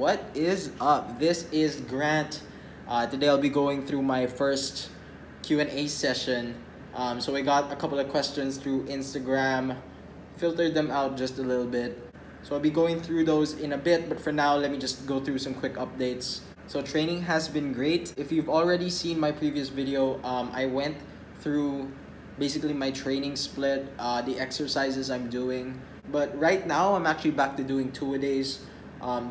What is up? This is Grant. Today I'll be going through my first Q&A session. So I got a couple of questions through Instagram, filtered them out just a little bit. So I'll be going through those in a bit, but for now, let me just go through some quick updates. So training has been great. If you've already seen my previous video, I went through basically my training split, the exercises I'm doing. But right now, I'm actually back to doing 2-a-days.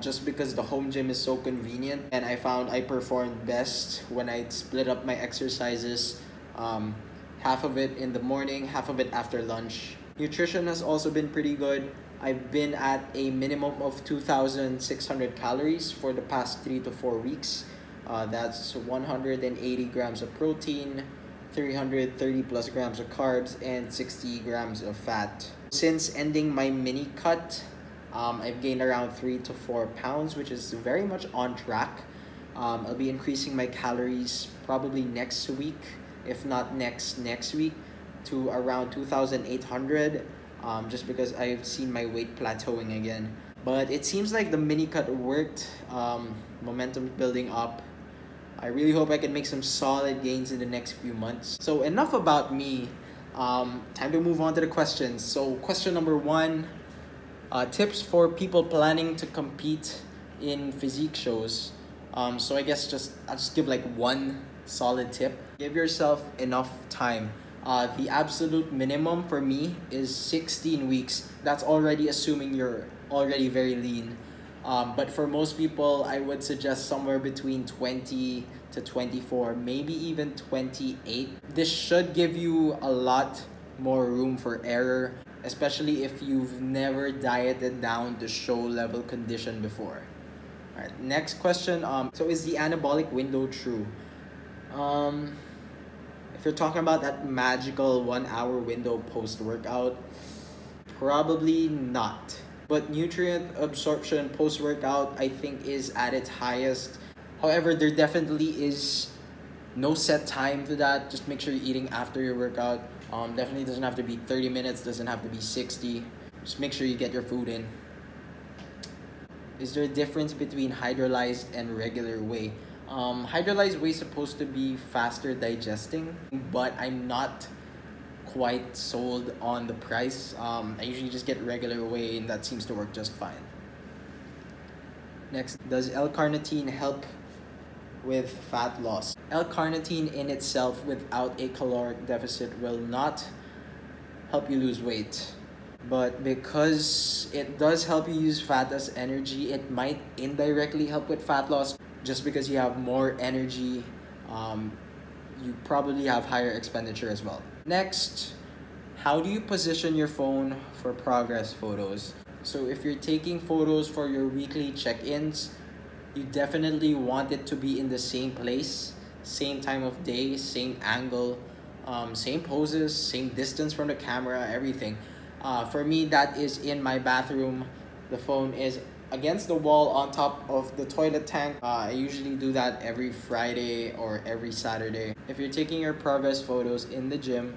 Just because the home gym is so convenient, and I found I performed best when I split up my exercises, half of it in the morning, half of it after lunch. Nutrition has also been pretty good. I've been at a minimum of 2,600 calories for the past 3 to 4 weeks. That's 180 grams of protein, 330 plus grams of carbs, and 60 grams of fat. Since ending my mini cut, I've gained around 3 to 4 pounds, which is very much on track. I'll be increasing my calories probably next week, if not next week, to around 2,800, just because I've seen my weight plateauing again. But it seems like the mini cut worked. Momentum building up. I really hope I can make some solid gains in the next few months. So enough about me. Time to move on to the questions. So question number 1. Tips for people planning to compete in physique shows. So I guess I'll just give like one solid tip. Give yourself enough time. The absolute minimum for me is 16 weeks. That's already assuming you're already very lean. But for most people, I would suggest somewhere between 20 to 24, maybe even 28. This should give you a lot more room for error, especially if you've never dieted down to show level condition before. All right, next question. So is the anabolic window true? If you're talking about that magical 1-hour window post-workout, probably not. But nutrient absorption post-workout, I think, is at its highest. However, there definitely is no set time to that. Just make sure you're eating after your workout. Definitely doesn't have to be 30 minutes, doesn't have to be 60. Just make sure you get your food in. Is there a difference between hydrolyzed and regular whey? Hydrolyzed whey is supposed to be faster digesting, but I'm not quite sold on the price. I usually just get regular whey, and that seems to work just fine. Next, does L-carnitine help with fat loss? L-carnitine in itself without a caloric deficit will not help you lose weight. But because it does help you use fat as energy, it might indirectly help with fat loss. Just because you have more energy, you probably have higher expenditure as well. Next, how do you position your phone for progress photos? So if you're taking photos for your weekly check-ins, you definitely want it to be in the same place, same time of day, same angle, same poses, same distance from the camera, everything. For me, that is in my bathroom. The phone is against the wall on top of the toilet tank. I usually do that every Friday or every Saturday. If you're taking your progress photos in the gym,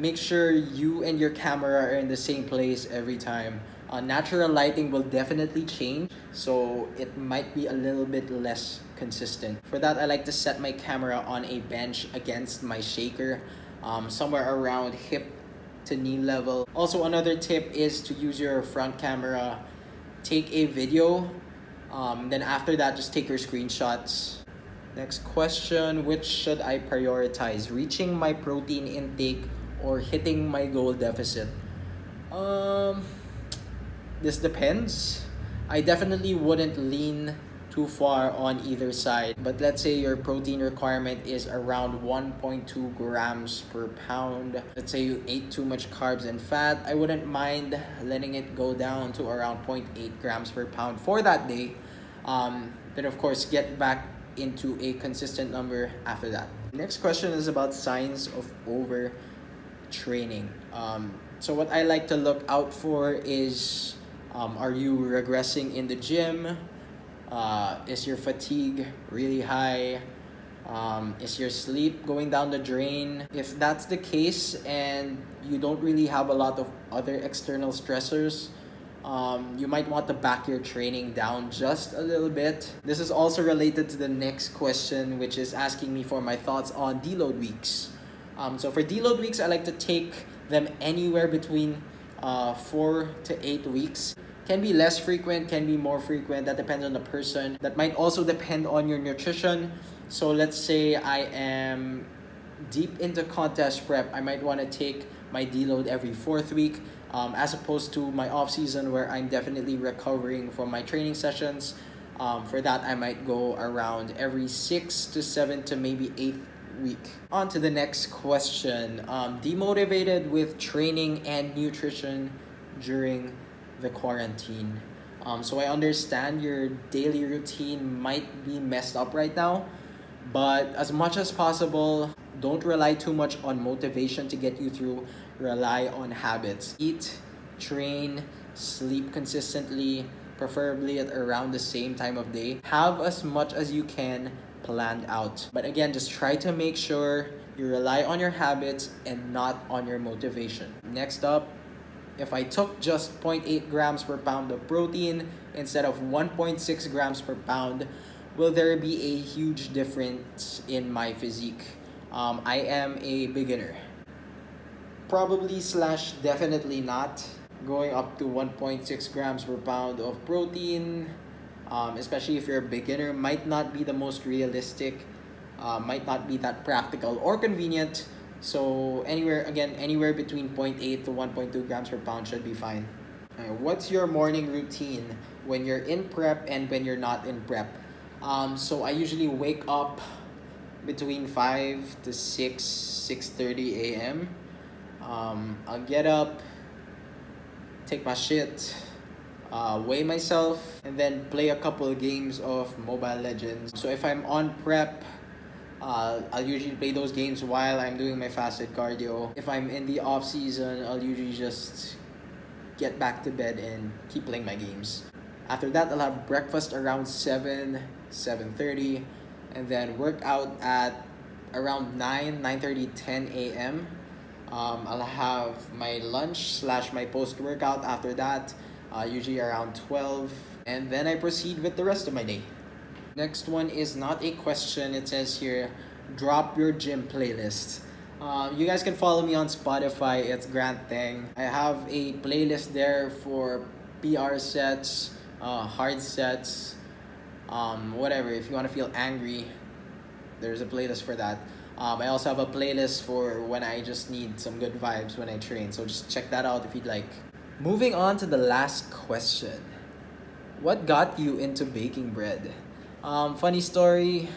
make sure you and your camera are in the same place every time. Natural lighting will definitely change, so it might be a little bit less consistent. For that, I like to set my camera on a bench against my shaker, somewhere around hip to knee level. Also, another tip is to use your front camera, take a video, then after that, just take your screenshots. Next question, which should I prioritize? Reaching my protein intake or hitting my goal deficit? This depends. I definitely wouldn't lean too far on either side. But let's say your protein requirement is around 1.2 grams per pound. Let's say you ate too much carbs and fat. I wouldn't mind letting it go down to around 0.8 grams per pound for that day. Then of course, get back into a consistent number after that. Next question is about signs of overtraining. So what I like to look out for is, are you regressing in the gym? Is your fatigue really high? Is your sleep going down the drain? If that's the case and you don't really have a lot of other external stressors, you might want to back your training down just a little bit. This is also related to the next question, which is asking me for my thoughts on deload weeks. So for deload weeks, I like to take them anywhere between 4 to 8 weeks. Can be less frequent, can be more frequent. That depends on the person. That might also depend on your nutrition. So let's say I am deep into contest prep. I might want to take my deload every 4th week, as opposed to my off season where I'm definitely recovering from my training sessions. For that, I might go around every 6 to 7 to maybe 8th week. On to the next question. Demotivated with training and nutrition during the quarantine. So I understand your daily routine might be messed up right now, but as much as possible, don't rely too much on motivation to get you through. Rely on habits. Eat, train, sleep consistently, preferably at around the same time of day. Have as much as you can planned out. But again, just try to make sure you rely on your habits and not on your motivation. Next up, if I took just 0.8 grams per pound of protein instead of 1.6 grams per pound, will there be a huge difference in my physique? I am a beginner. Probably / definitely not. Going up to 1.6 grams per pound of protein, especially if you're a beginner, might not be the most realistic, might not be that practical or convenient. So anywhere between 0.8 to 1.2 grams per pound should be fine. What's your morning routine when you're in prep and when you're not in prep? So I usually wake up between 5 to 6:30 a.m. I'll get up, take my shit, weigh myself, and then play a couple of games of Mobile Legends. So if I'm on prep, I'll usually play those games while I'm doing my fasted cardio. If I'm in the off season, I'll usually just get back to bed and keep playing my games. After that, I'll have breakfast around 7:30, and then work out at around 9:30, 10 a.m. I'll have my lunch / my post-workout after that, usually around 12, and then I proceed with the rest of my day. Next one is not a question. It says here, drop your gym playlist. You guys can follow me on Spotify. It's Grant Thing. I have a playlist there for PR sets, hard sets, whatever. If you want to feel angry, there's a playlist for that. I also have a playlist for when I just need some good vibes when I train. So just check that out if you'd like. Moving on to the last question. What got you into baking bread? Funny story.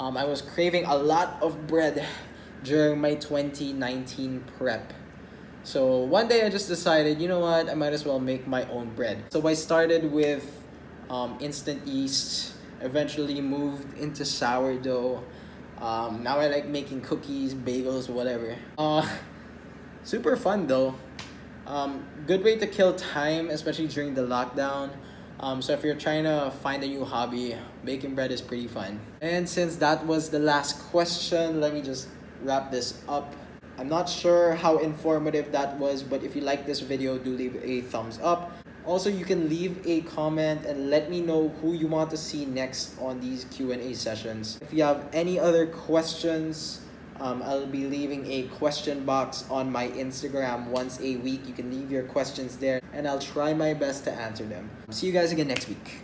I was craving a lot of bread during my 2019 prep. So one day I just decided, you know what, I might as well make my own bread. So I started with instant yeast, eventually moved into sourdough. Now I like making cookies, bagels, whatever. Super fun though. Good way to kill time, especially during the lockdown. So if you're trying to find a new hobby, baking bread is pretty fun. And since that was the last question, let me just wrap this up. I'm not sure how informative that was, but if you like this video, do leave a thumbs up. Also, you can leave a comment and let me know who you want to see next on these Q&A sessions. If you have any other questions, I'll be leaving a question box on my Instagram once a week. You can leave your questions there and I'll try my best to answer them. See you guys again next week.